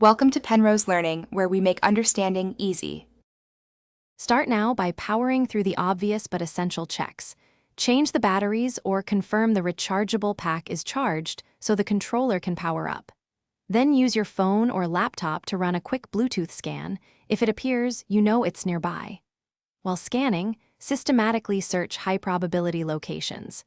Welcome to Penrose Learning, where we make understanding easy. Start now by powering through the obvious but essential checks. Change the batteries or confirm the rechargeable pack is charged so the controller can power up. Then use your phone or laptop to run a quick Bluetooth scan. If it appears, you know it's nearby. While scanning, systematically search high-probability locations.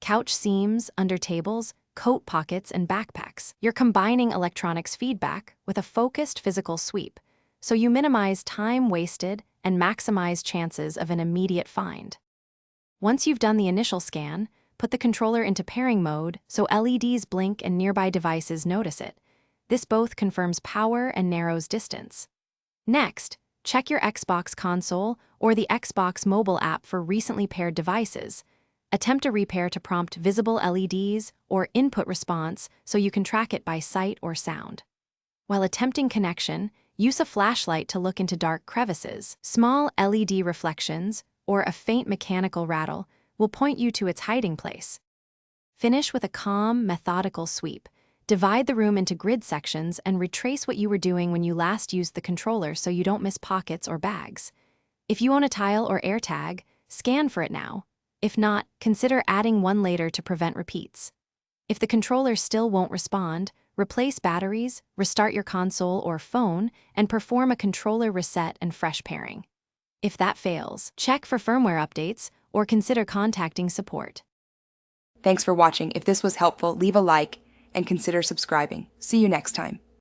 Couch seams, under tables, coat pockets, and backpacks. You're combining electronics feedback with a focused physical sweep, so you minimize time wasted and maximize chances of an immediate find. Once you've done the initial scan, put the controller into pairing mode so LEDs blink and nearby devices notice it. This both confirms power and narrows distance. Next, check your Xbox console or the Xbox mobile app for recently paired devices. Attempt a repair to prompt visible LEDs or input response so you can track it by sight or sound. While attempting connection, use a flashlight to look into dark crevices. Small LED reflections or a faint mechanical rattle will point you to its hiding place. Finish with a calm, methodical sweep. Divide the room into grid sections and retrace what you were doing when you last used the controller so you don't miss pockets or bags. If you own a tile or AirTag, scan for it now. If not, consider adding one later to prevent repeats. If the controller still won't respond, replace batteries, restart your console or phone, and perform a controller reset and fresh pairing. If that fails, check for firmware updates or consider contacting support. Thanks for watching. If this was helpful, leave a like and consider subscribing. See you next time.